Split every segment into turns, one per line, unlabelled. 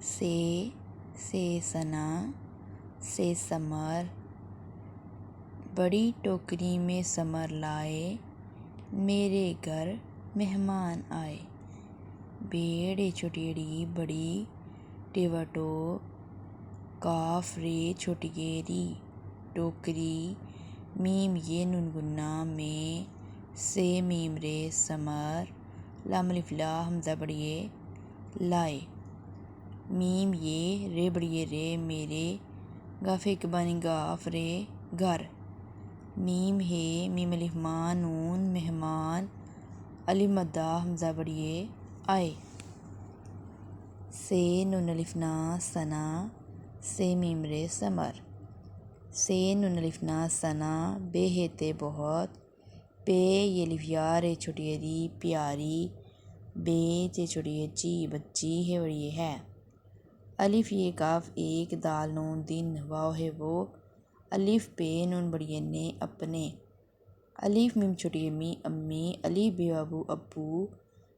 سے ثنا، سے ثمر، بڑی ٹوکری میں ثمر لائے، میرے گھر مہمان آئے۔ بیڑے چھوٹیڑی بڑی ٹیوٹو، کاف رے چھوٹیے ری، ٹوکری، میم یہ نون گنا میں، سے میم رے ثمر، لام الف لا حمزہ بڑیے لائے، میم یہ رے بڑیے رے میرے، گاف ایک بانی گاف رے گھر، میم ہے میم الف ما نون مہمان، الف مدہ حمزہ بڑیے آئے، سے نون الف نا ثنا، سے میم رے ثمر، سے نون الف نا ثنا، بے ہے تے بہت، پے یہ الف یا رے چھوٹی ری پیاری، بے تے چھوٹی چی بچی ہے بڑی ہے، الف یہ کاف ایک دال نون دن، واو ہے وہ، الف پہ نون بڑی نے اپنے، الف میم چھوٹی می امی، الف بے ابو ابو،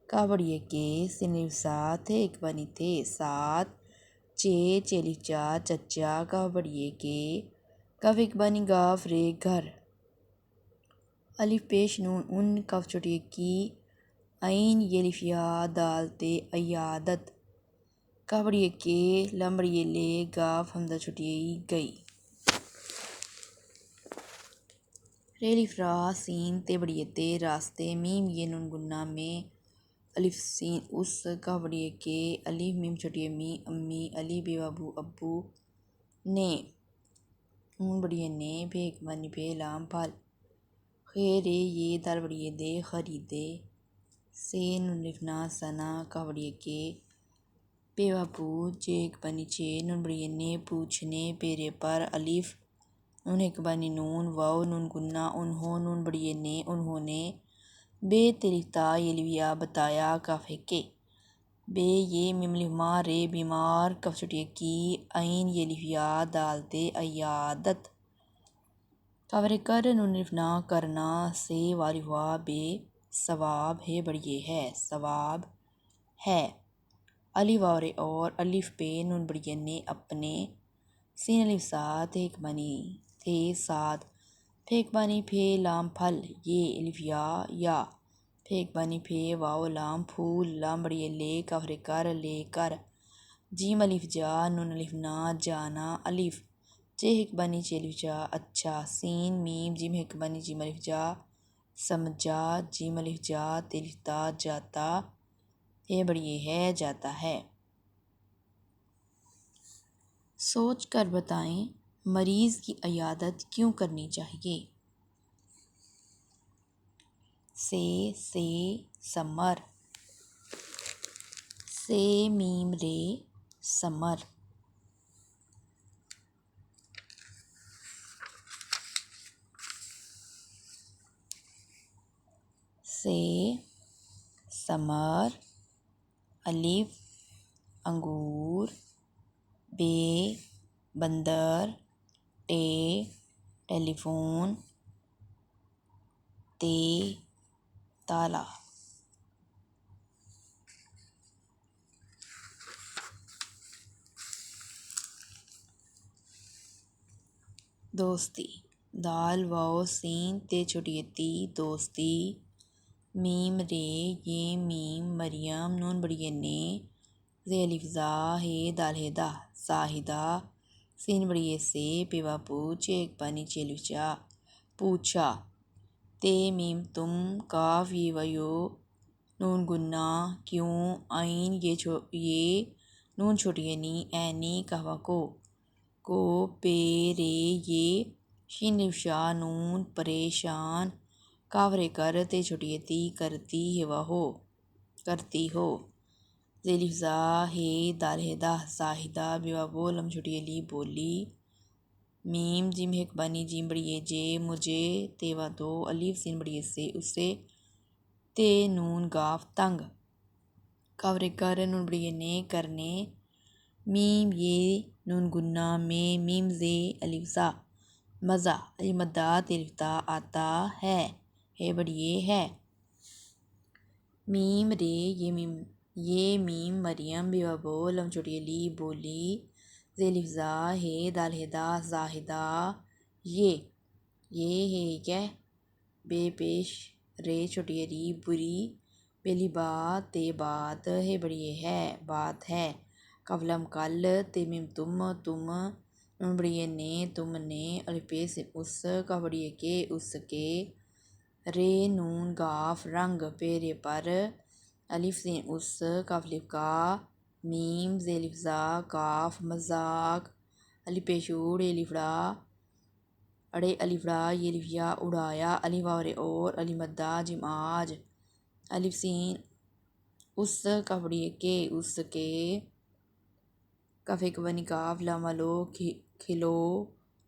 کا بڑی کے، سین الف ساتھ ہے ایک بانی تھے ساتھ، چے الف چا چچا، کا بڑی کے، کاف ایک بانی گاف رے گھر، الف پیش نون ان، کاف چھوٹی کی، عین یہ الف یا دال تے عیادت، کا بڑی کے، لام بڑی لے، گاف حمزہ چھوٹی گئی، رے الف را سین تے بڑی تے راستے، میم یہ نون گنا میں، الف سین اس، کا بڑی کے، الف میم چھوٹی می امی، الف بے ابو ابو، نے، نون بڑی نے، بے ایک بانی بے لام پھل، خیر یہ دال بڑی دے خریدے، سے نون الف نا ثنا، کا بڑی کے، پے ابو، جے ایک بانی چے، نون بڑی نے پوچھنے، پیرے پر، الف نون ایک بانی نون، واو نون گنا، انہوں نون بڑی نے انہوں نے، بے تلف تا یہ الف یا بتایا، کاف ہے کے، بے یہ میم الف ما رے بیمار، کاف چھوٹی کی، عین یہ الف یا دال تے عیادت، کاف رے کر، نون الف نا کرنا، سے والف وا بے، ثواب ہے بڑی ہے، ثواب ہے، الف واو رے اور، الف پہ نون بڑی نے اپنے، سین الف ساتھ ایک بانی تھے ساتھ، پھے ایک بانی پھے لام پھل، یہ الف یا، پھے ایک بانی پھے واو لام پھول، لام بڑی لے، کاف رے کر لے کر، جیم الف جا، نون الف نا جانا، الف، جے ایک بانی چے الف جا اچھا، سین میم جیم ایک بانی جیم الف جا سمجھا، جیم الف جا تے الف تا جاتا، ہے بڑی ہے جاتا ہے، سوچ کر بتائیں مریض کی عیادت کیوں کرنی چاہیے، سے ثمر، سے میم رے ثمر، سے ثمر، الف انگور، بے بندر، ٹے ٹیلی فون، تے تالا، دوستی، دال واو سین تے چھوٹی تی دوستی، میم رے یہ میم مریم، نون بڑی نے، زے الف زا ہے دال ہے دا زاہدہ، سین بڑی سے، پیوا پوچھ ایک بانی چے الف چا پوچھا، تے میم تم، کاف یہ ویو، نون گنا کیوں، عین یہ نون چھوٹی نی اینی، کہوا کو، پے رے یہ، شین الف شا نون پریشان، کاف رے کر تے چھوٹی تی کرتی ہے وہ کرتی ہو، زے الف زا ہے دال ہے دا زاہدہ، بیوا بو لم چھوٹی لی بولی، میم جیم ایک بانی جیم بڑی جے مجھے، تیوا دو، الف سین بڑی سے اسے، تے نون گاف تنگ، کاف رے کر نون بڑی نے کرنے، میم یہ نون گنا میں، میم زے الف زا مزہ، الف مدہ تے الف تا آتا ہے بڑی ہے، میم رے یہ میم یہ میم مریم بے بو لم چھوٹی لی بولی ذیل الف زا ہے دال ہدا زاہدہ یہ ہے یہ بے پیش رے چھوٹی ری بری بیلی بات تے بات ہے بڑی ہے بات ہے قبلم کل تے میم تم نون بڑی نے تم نے الف پے سے اس کا بڑی کے اس کے رے نون گاف رنگ پیرے پر الف سین اس کاف الف کا میم ذیل الف زا کاف مذاق الف پیشوڑ الفڑا اڑے الفڑا یہ الفیا اڑایا الف واو رے اور الف مدہ جم آج الف سین اس کا بڑی کے اس کے کاف ایک بنی کاف لام لو کھلو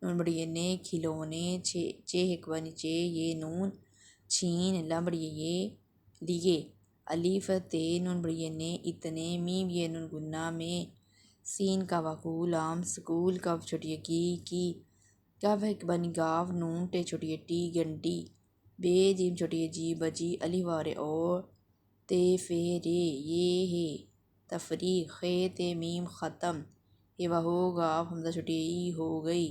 نون بڑی نے کھلونے چے ایک بنی چے یہ نون چھین لام بڑی یہ لیے الف تے نون بڑی نے اتنے میم یہ نون گنہ میں سین کا وقو لام سکول کاف چھوٹی کی کاف ایک بنی گاف نون ٹے چھوٹی ٹی گھنٹی بے جیم چھوٹی جی بجی الف وارے اور تے فے رے یہ ہے تفریق خے تے میم ختم یہ وہ ہو گاف حمزہ چھوٹی ہو گئی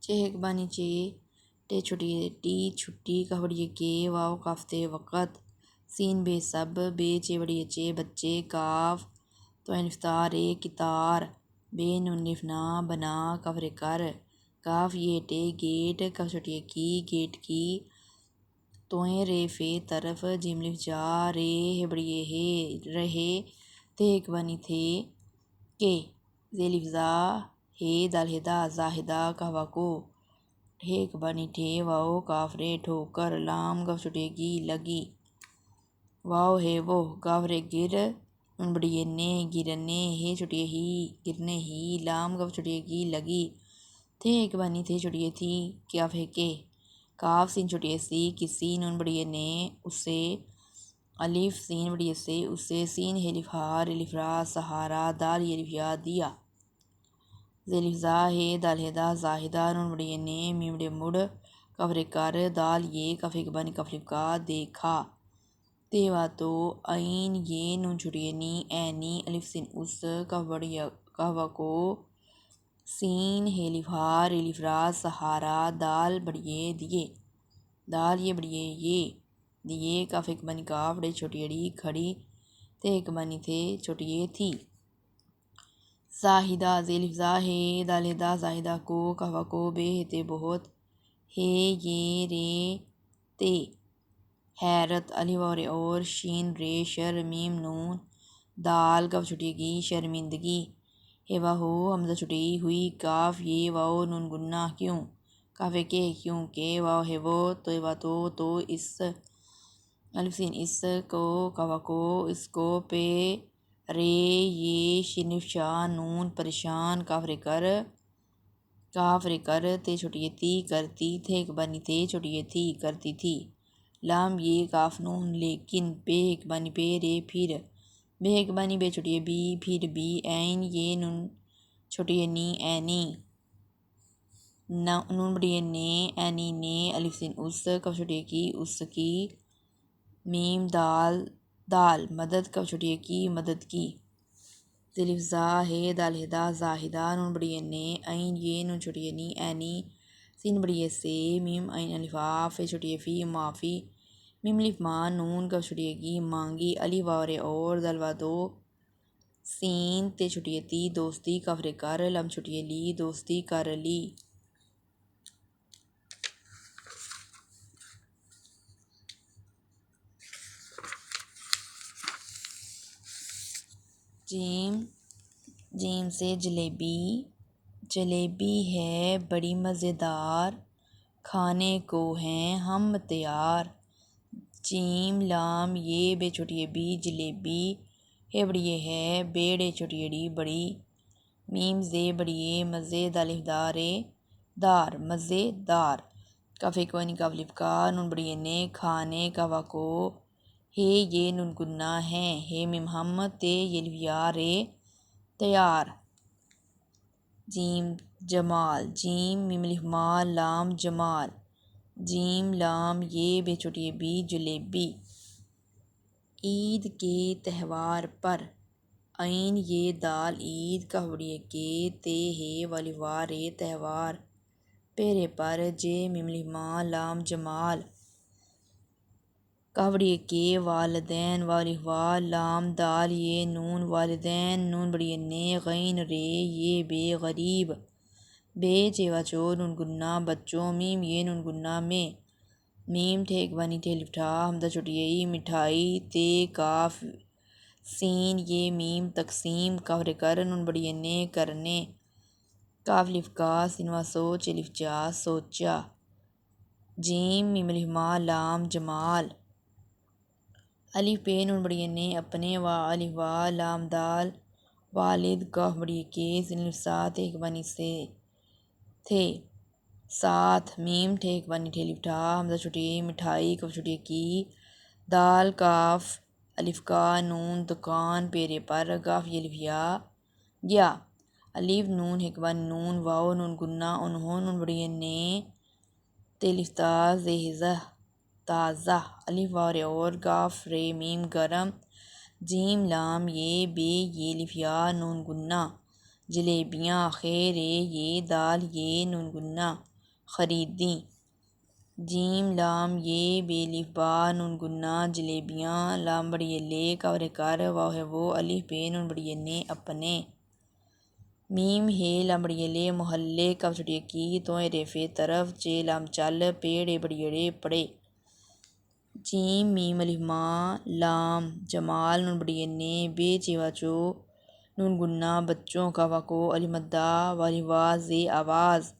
چے ایک بانی چے ٹے چھوٹی ٹی چھٹی کا بڑی کے واو کافتے وقت سین بے سب بے چے بڑی چے بچے کاف تو انفتار کتار بے نون نفنا بنا کفر کر کاف یہ ٹے گیٹ کاف چھوٹی کی گیٹ کی توئیں رے فے طرف جیم لف جا رے ہے بڑی ہے رہے تھے ایک بنی تھے کے ذیل الف زا ہے دال ہدا زاہدہ کہوا کو ٹھیک بنی ٹھے واؤ کاف رے ٹھوکر لام گف چھوٹی گی لگی واؤ ہے وہ گاف رے گر نون بڑی نے گرنے ہے چھوٹی ہی گرنے ہی لام گف چھوٹی گی لگی تھے ایک بنی تھے چھوٹی تھی کیا ہے کے کاف سین چھوٹی سی کسی نون بڑی نے اسے الف سین بڑی سے اسے سین ہے لفہار الفرا سہارا دال یہ لفیا دیا ذیل الف زا ہے دال ہدا زاہدہ نون بڑی نے میم ڈے مڑ کفر کر دال یہ کف ایک بنی کف الف کا دیکھا تے تو عین یہ نون چھوٹی نی اینی الف سین اس کف بڑی کہوا کو سین ہے لفہار الفرا سہارا دال بڑیے دیے دال یہ بڑیے یہ دیے کاف ایک بنی کاف ڈے چھوٹی اڑی کھڑی تے ایک بنی تھے چھوٹی تھی زاہدہ ذیل الف زا ہے دال ہدا زاہدہ کو کہوا کو بے تے بہت ہے یہ رے تے حیرت الف واو اور شین رے شر میم نون دال کاف چھوٹی کی شرمندگی ہے وہ ہو حمزہ چھوٹی ہوئی کاف یہ واو نون گنہ کیوں کاف کے کیوں کہ واو ہے وہ تو اس الف سین اس کو کوا کو اس کو پہ رے یہ شنف شاہ نون پریشان کاف رے کر تے چھوٹی تی کرتی تھے ایک بنی تھے چھوٹی تھی کرتی تھی لام یہ کاف نون لیکن پہ ایک بنی پہ رے پھر بے ایک بنی بے چھوٹی بی پھر بی عین یہ نون چھوٹی نی اینی نون بڑی نے اینی نے الف سین اس کف چھوٹی کی اس کی میم دال مدد کف چھوٹی کی مدد کی ذیل الف زا ہے دال ہدا زاہدہ نون بڑی نے عین یہ نون چھوٹی نی اینی سین بڑی سے میم عین الف آف چھوٹی فی معافی میم الف ماں نون کف چھوٹی کی مانگی الف واو رے اور دال وا دو سین تے چھوٹی تی دوستی کفر کر لم چھوٹی لی دوستی کر لی جیم سے جلیبی ہے بڑی مزیدار کھانے کو ہیں ہم تیار جیم لام یہ بے چھوٹی بی جلیبی ہے بڑی ہے بیڑے چھوٹی ڈی بڑی میم زے بڑی مزے دالف دار مزے دار کاف ایک ونی کاف الف کا نون بڑی نے کھانے کوا کو ہے یہ نون گنہ ہے میم ہم تے یہ لفیا رے تیار جیم جمال جیم میم الف ما لام جمال جیم لام یہ بے چھوٹی بی جلیبی عید کے تہوار پر، عین یہ دال عید کہوڑیے کے تے ہے والوار تہوار پیرے پر جے مملما لام جمال کہوڑیے کے والدین والوا لام دال یہ نون والدین نون بڑی نے غین رے یہ بے غریب بے چیوا چو نون گنا بچوں میم یہ نون گنا میں میم ٹھیک بانی ٹھے لپٹھا حمزہ چھٹیئی مٹھائی تے کاف سین یہ میم تقسیم کہر کر نون بڑی نے کرنے کاف لف کا سنوا سوچ لف جا سوچا جیم میم لہما لام جمال الف پہ نون بڑی نے اپنے وا الف وا لام دال والد کاف بڑی کے سن لف ساتھ ایک بانی سے تھے ساتھ میم ٹھیک بانی ٹھے لپٹھا حمزہ چھٹی مٹھائی کف چھٹی کی دال کاف الف کا نون دکان پیرے پر کاف یہ لف یا گیا الف نون حکبن نون واو نون گنا انہوں نون بڑی نے تلفتا زہ تازہ الف وار اور کاف رے میم گرم جیم لام یہ بے یہ لف یا نون گنا جلیبیاں خیر یہ دال یہ نون گنا خریدیں جیم لام یہ بے لف با نون گنا جلیبیاں لام بڑی لے کور کر واو ہے وہ الف پہ نون بڑی نے اپنے میم ہے لام بڑی لے محلے کف چھٹی کی تو ریفے طرف چے لام چل پیڑے بڑی پڑے جیم میم الف ما لام جمال نون بڑی نے بے چیوا چو نون گنا بچوں کا وکو الف مدہ والی واز آواز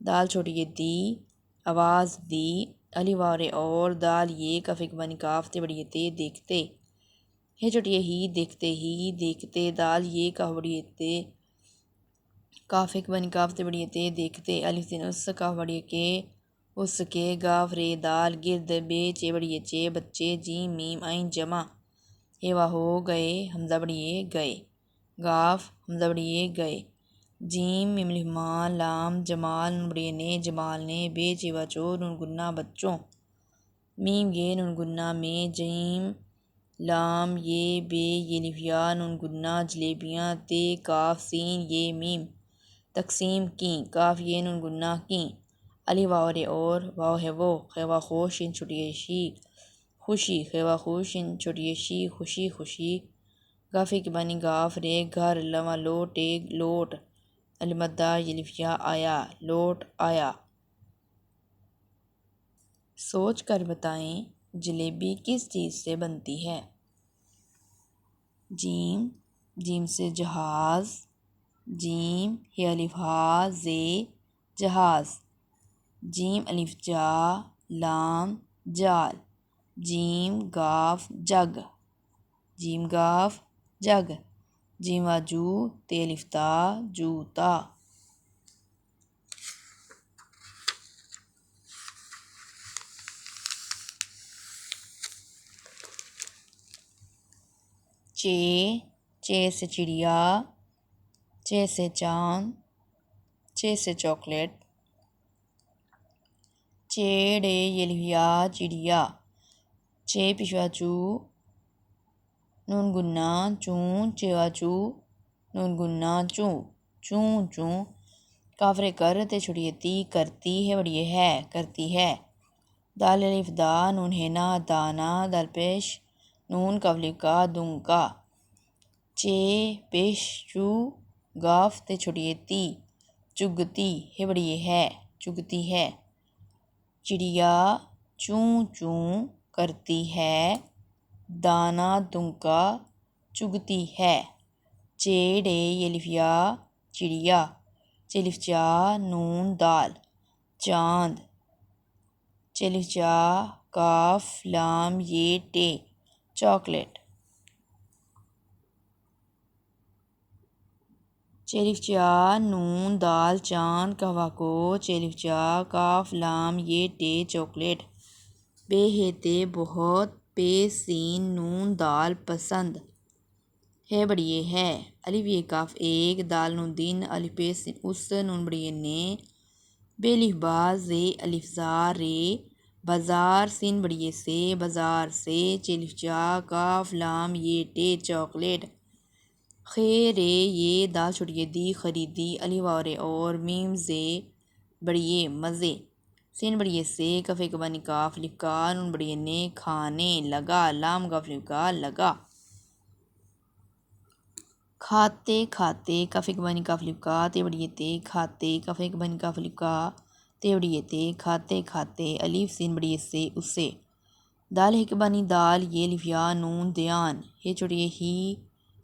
دال چھوٹی دی آواز دی الف وار اور دال یہ کف ایک بانی کاف تے بڑی تے دیکھتے ہے چھوٹی ہی دیکھتے دال یہ کف بڑی تے کاف ایک بانی کاف تے بڑی تے دیکھتے الف تین اس کاف بڑی کے اس کے گاف رے دال گرد بے چے بڑی چے بچے جیم میم عین جمع ہے وا ہو گئے حمزہ بڑی گئے گاف حمزہ بڑی گئے جیم میم لہما لام جمال نون بڑی نے جمال نے بے چیوا چو نون گنا بچوں میم یہ نون گنا میں جیم لام یہ بے یہ لف یا نون گنا جلیبیاں تے کاف سین یہ میم تقسیم کیں کاف یہ نون گنا کیں الف واو رے اور واو ہے وہ خیوا خوش ان چھٹی شی خوشی خیوا خوش ان چھٹی شی خوشی خوشی گافے کی بانی گاف رے گھر لما لوٹ لوٹ الف مدہ یہ لف یا آیا لوٹ آیا سوچ کر بتائیں جلیبی کس چیز سے بنتی ہے جیم جیم سے جہاز جیم ہے الف ہا زے جہاز جیم الف جا لام جال جیم گاف جگ جیم گاف جگ جیم واجو تے الف تا جوتا چے سے چڑیا چے سے چاند چے سے چاکلیٹ چیڑے یہ لف یا چڑیا چے پشوا چو نون گنا چون چیوا چو نون گنا چوں چوں چوں کافرے کر تے چھڑی تی کرتی ہے بڑی ہے کرتی ہے دال الف دا نون ہے نا دانا دال پیش نون کفلی کا دوں کا چے پیش چو گاف تے چھڑی تی چگتی ہے بڑی ہے چگتی ہے چڑیا چوں چوں کرتی ہے دانا دنکا چگتی ہے چیڑے یہ لف یا چڑیا چلف چا نون دال چاند چلف چا کاف لام یہ ٹے چاکلیٹ چلف چا نون دال چاند کہوا کو چلف چا کاف لام یہ ٹے چاکلیٹ بے ہے تے بہت پے سین نون دال پسند ہے بڑی ہے الف یہ کاف ایک دال نون دن الف پے سین اس نون بڑی نے بے لف با زے الف زا رے بازار سین بڑی سے بازار سے چلف چا کاف لام یہ ٹے چاکلیٹ خیر یہ دال چھوٹیے دی خریدی الف واو اور میم زے بڑیے مزے سین بڑیے سے کفے کبانی کاف الف کا نون بڑیے نے کھانے لگا لام کاف الف کا لگا کھاتے کھاتے کفے کبانی کاف الف کا تے بڑیے تے کھاتے کفے کبانی کاف الف کا تے بڑیے تے کھاتے کھاتے الف سین بڑیے سے اسے دال ہکبانی دال یہ الف یا نون دیان ہے چھوٹیے ہی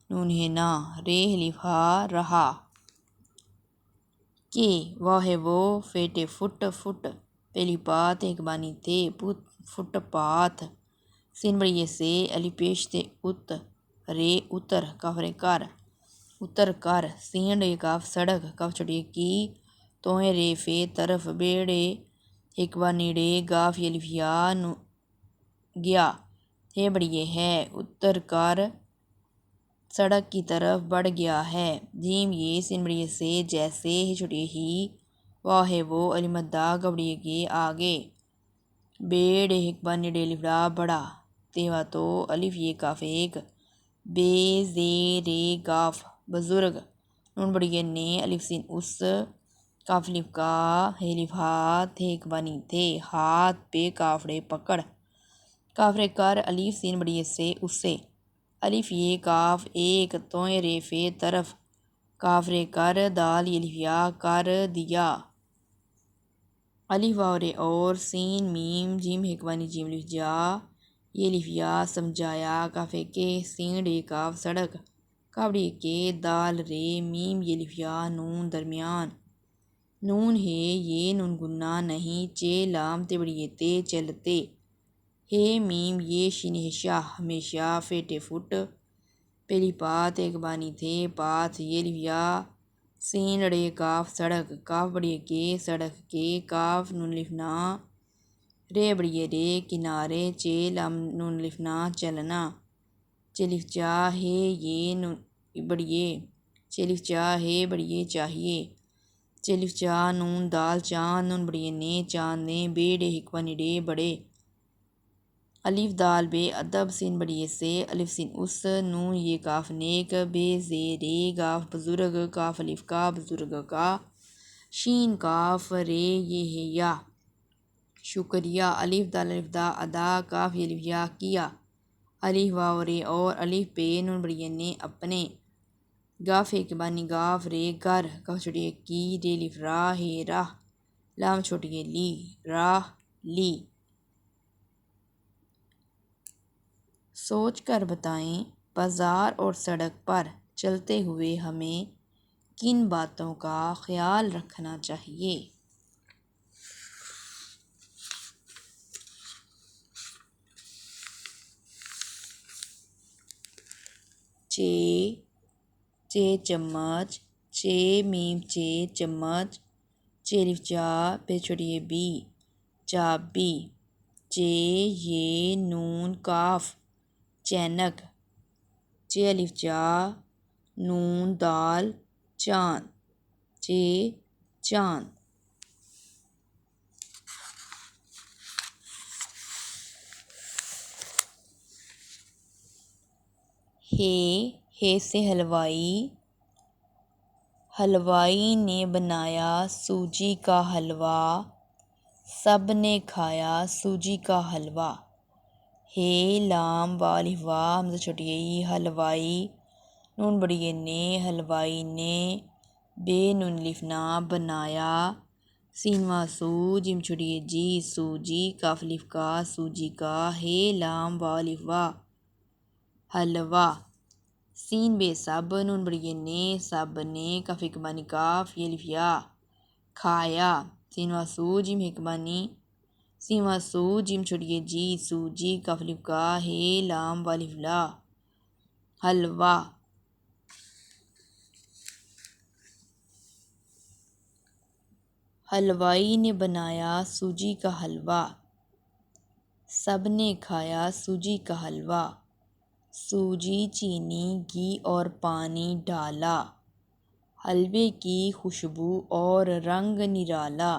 نون ہے نا رے الف ہا رہا کے واہ ہے وہ فیٹے فٹ فٹ پہلی پات ہکبانی تے پت فٹ پاتھ سین بڑیے سے الف پیش تے ات رے اتر کاف رے کر اتر کر سین رے کاف سڑک کاف چھوٹیے کی توہیں رے فے طرف بیڑے ہکبانی ڑے گاف الف یا گیا ہے بڑیے ہے اتر کر سڑک کی طرف بڑھ گیا ہے جیم یہ سین بڑیے سے جیسے ہے چھوٹیے ہی واہ ہے وہ الف مدہ گبڑیے کے آگے بیڑ ہکبانی ڑے الف ڑا بڑا تیوا تو الف یہ کاف ایک بے زے رے گاف بزرگ نون بڑیے نے الف سین اس کاف الف کا ہے الف ہاتھ ہکبانی تھے ہاتھ پہ کاف ڑے پکڑ کاف رے کر الف سین بڑیے سے اسے الف یہ کاف ایک توہیں رے فے طرف کاف رے کر دال یہ الف یا کر دیا الف واو رے اور سین میم جیم ہکبانی جیم الف جا یہ الف یا سمجھایا کافے کے سین ڑے کاف سڑک کاف ڑے کے دال رے میم یہ الف یا نون درمیان نون ہے یہ نون گنہ نہیں چے لام تے بڑیے تے چلتے ہے میم یہ شین ہے شاہ ہمیشہ فیٹے فٹ پہلی پات ہکبانی تھے پاتھ یہ الف یا سین ڑے کاف سڑک کاف بڑیے کے سڑک کے کاف نون الف نا رے بڑیے رے کنارے چے لام نون الف نا چلنا چلف چا ہے یہ نون بڑیے چلف چا ہے بڑیے چاہیے چلف چا نون دال چاند نون بڑیے نے چاندنے بیڑے ہکبانی ڑے بڑے الف دال بے ادب سین بڑیے سے الف سین اس نون یہ کاف نیک بے زے رے گاف بزرگ کاف الف کا بزرگ کا شین کاف رے یہ ہے یا شکریہ الف دال الف دا ادا کاف یہ الف یا کیا الف واو رے اور الف پہ نون بڑیے نے اپنے گاف ہکبانی گاف رے گر کاف چھوٹیے کی رے الف را ہے راہ لام چھوٹیے لی راہ لی سوچ کر بتائیں بازار اور سڑک پر چلتے ہوئے ہمیں کن باتوں کا خیال رکھنا چاہیے؟ چے چمچ چے میم چے چمچ چے الف چا پہ چھوٹیے بی چابی چے یہ نون کاف چینک چے الف چا نون دال چاند چے چاند ہے سے حلوائی حلوائی نے بنایا سوجی کا حلوہ سب نے کھایا سوجی کا حلوہ ہے لام وا الف وا ہمزہ چھوٹیے ای حلوائی نون بڑیے نے حلوائی نے بے نون الف نا بنایا سین وا سو جیم چھوٹیے جی سوجی کاف الف کا سوجی کا ہے لام وا الف وا حلوہ سین بے سب نون بڑیے نے سب نے کاف ہکبانی کاف یہ الف یا کھایا سین وا سو جیم ہکبانی سین وا سو جیم چھوٹیے جی سوجی کاف الف کا ہے لام وا الف لا حلوہ حلوائی نے بنایا سوجی کا حلوہ سب نے کھایا سوجی کا حلوہ سوجی چینی گھی اور پانی ڈالا حلوے کی خوشبو اور رنگ نرالا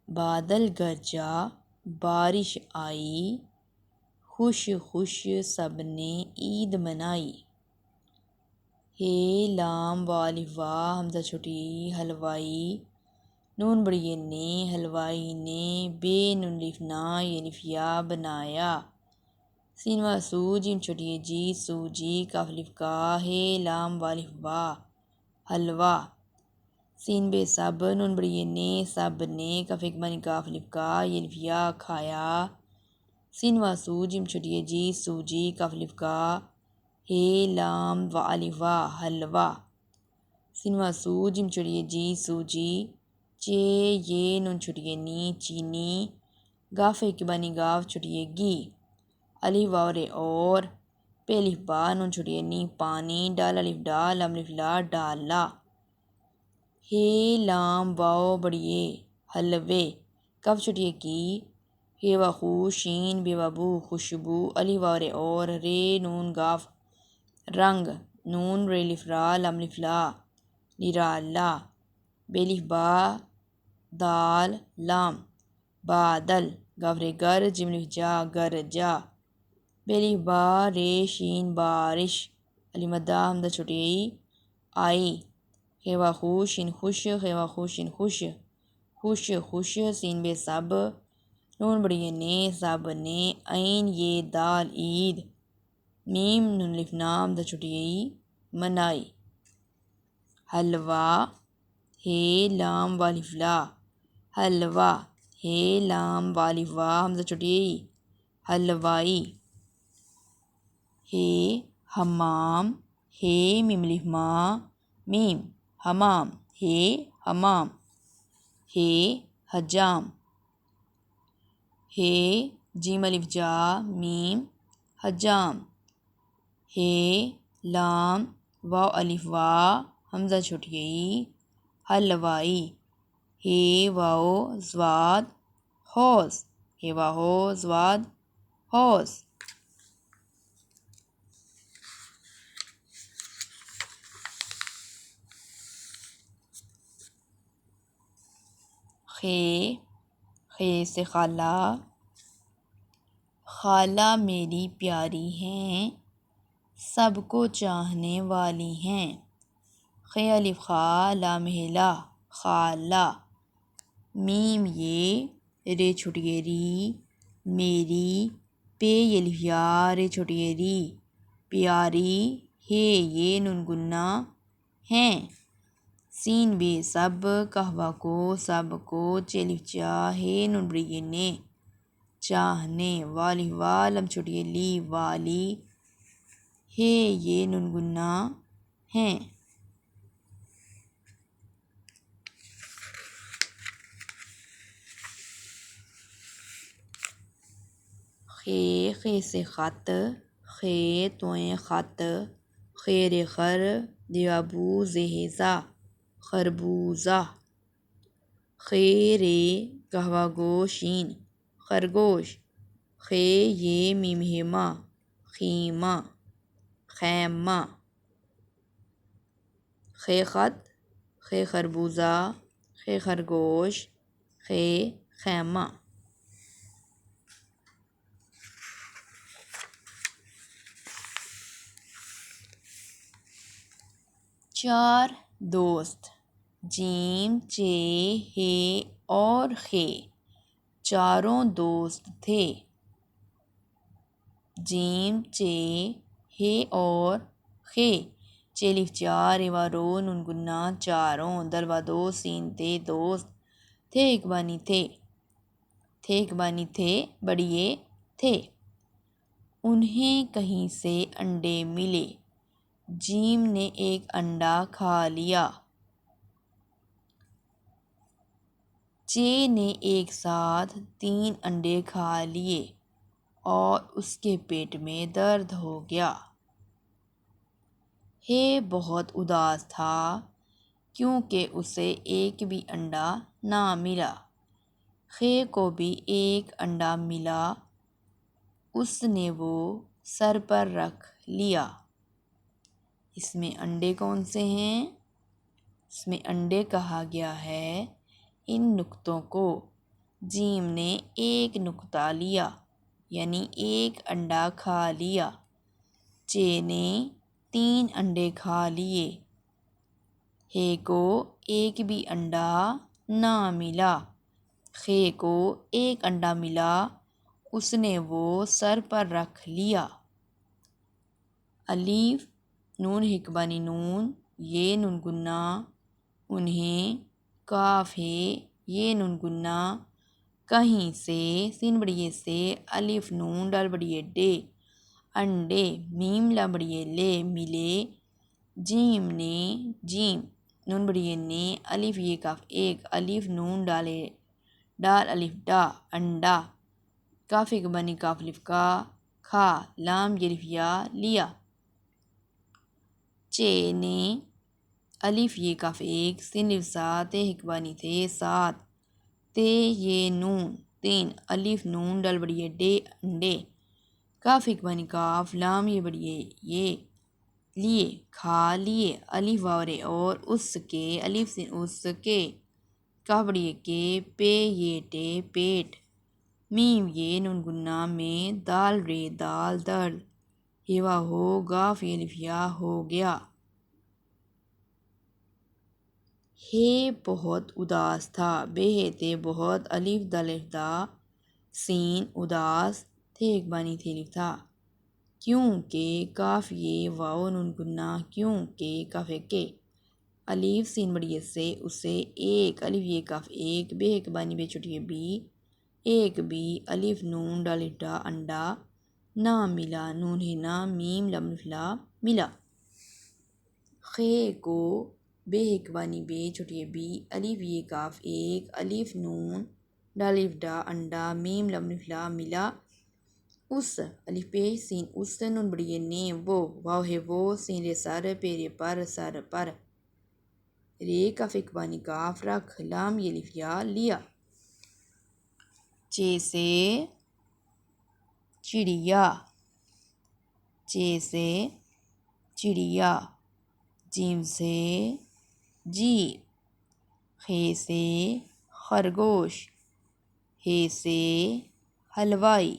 بادل گرجا بارش آئی، خوش خوش سب نے عید منائی۔ ہے لام واو الف واو حمزہ چھوٹی حلوائی نون بڑی نے حلوائی نے بے نون الف نا یہ الف یا بنایا۔ سین وا سو جیم چھوٹی جی سوجی کاف الف کا ہے لام واو الف وا حلوا۔ سین بے سب نون بڑی نے سب نے کاف ایک بانی کاف الف کا یہ الف یا کھایا۔ سین وا سو جیم چھوٹی جی سوجی کاف الف کا ہے لام واو الف وا حلوا۔ سین وا سو جیم چھوٹی جی سوجی چے یہ نون چھوٹی نی چینی گاف ایک بانی گاف چھوٹی گی الف واو رے اور پہ الف با نون چھوٹی نی پانی ڈال الف ڈال لام الف لا ڈالا۔ ہے لام واو بڑی حلوے کاف چھوٹی کی ہے وا خو شین بے وا بو خوشبو الف واو رے اور رے نون گاف رنگ نون رے الف را لام الف لا نرالا بے الف با دال لام بادل گاف رے گر جیم الف جا گر جا بے الف با رے شین بارش الف مدہ حمزہ چھوٹی آئی۔ ہے وا خو شین خوش ہے وا خو شین خوش خوش خوش سین بے سب نون بڑی نے سب نے عین یہ دال عید میم نون الف نا حمزہ چھوٹی منائی۔ حلوا ہے لام واو الف لا حلوا ہے لام واو الف وا حمزہ چھوٹی حلوائی۔ ہے حمام ہے میم الف ما میم حمام ہے حمام۔ ہے حجام ہے جیم الف جا میم حجام۔ ہے لام واو الف وا حمزہ چھوٹی حلوائی۔ ہے واو زواد حوض ہے واو زواد حوض۔ خے سے خالہ خالہ میری پیاری ہیں سب کو چاہنے والی ہیں۔ خے الف خا لام ہے لا خالہ میم یہ رے چھوٹی ری میری پے یہ الف یا رے چھوٹی ری پیاری ہے یہ نون گنہ ہیں۔ سین بے سب کہوا کو سب کو چے الف چا ہے نون بڑی نے چاہنے واو الف وا لام چھوٹی لی والی ہے یہ نون گنہ ہیں۔ خے سے خط خے توئیں خط خیر خر دیوا بو زے زا خربوزہ۔ خیرے کہوا گو شین خرگوش خے یہ میم ہے ما خیمہ خیمہ۔ خے خط خے خربوزہ خے خرگوش خے خیمہ۔ چار دوست جیم چے ہے اور خے چاروں دوست تھے۔ جیم چے ہے اور خے چے الف چا رے وا رو نون گنہ چاروں دل وا دو سین تے دوست تھے ایک بانی تھے تھے ایک بانی تھے بڑیے تھے۔ انہیں کہیں سے انڈے ملے جیم نے ایک انڈا کھا لیا۔ چے نے ایک ساتھ 3 انڈے کھا لیے اور اس کے پیٹ میں درد ہو گیا۔ ہے بہت اداس تھا کیونکہ اسے ایک بھی انڈا نہ ملا۔ خے کو بھی ایک انڈا ملا اس نے وہ سر پر رکھ لیا۔ اس میں انڈے کون سے ہیں؟ اس میں انڈے کہا گیا ہے ان نقطوں کو جیم نے ایک نقطہ لیا یعنی ایک انڈا کھا لیا۔ چے نے 3 انڈے کھا لیے۔ ہے کو ایک بھی انڈا نہ ملا۔ خے کو ایک انڈا ملا، اس نے وہ سر پر رکھ لیا۔ الف نون حکمانی نون یہ نون گنہ انہیں، کاف ہے یہ نون گنہ کہیں سے، سین بڑی سے، الف نون ڈال بڑی ڈے انڈے، میم لا بڑی لے ملے۔ جیم نے جیم نون بڑی نے، الف یہ کاف ایک، الف نون ڈالے ڈال الف ڈا انڈا، کاف ایک بنی کاف الف کا کھا، لام یہ الف یا لیا۔ چے نے الف یہ کاف ایک، سین الف سات، تے حکبانی تھے سات، تے یہ نون 3، الف نون ڈال بڑی ڈے انڈے، کاف حکبانی کاف، لام یہ بڑی یہ لیے کھا لیے۔ الف واورے اور اس کے، الف سین اس کے، کاف بڑی کے، پے یہ ٹے پیٹ، میم یہ نون گنہ میں، دال رے دال درد، ہوا ہو گاف یہ الف یا ہو گیا۔ ہے بہت اداس تھا، بے ہے تے بہت، الف دال الف دا، سین اداس، تھے ایک بانی تھے الف تھا۔ کیونکہ کاف یہ واو نون گنہ کیونکہ کاف ہے کے، الف سین بڑی سے اسے ایک، الف یہ کاف ایک، بے ایک بانی بے چھوٹی بی، ایک بی، الف نون ڈال الف ڈا انڈا، نہ ملا نون ہے نہ، میم لام الف لا ملا۔ خے کو بے ایک بانی بے چھوٹی بی، الف یہ کاف ایک، الف نون ڈال الف ڈا انڈا، میم لام الف لا ملا۔ اس الف پہ سین اس نون بڑی نے وہ، واو ہے وہ، سین رے سر، پیرے پر سر پر، رے کاف ایک بانی کاف رکھ، لام یہ الف یا لیا۔ چے سے چڑیا، چے سے چڑیا، جیم سے جیپ، خے سے خرگوش، ہے سے حلوائی۔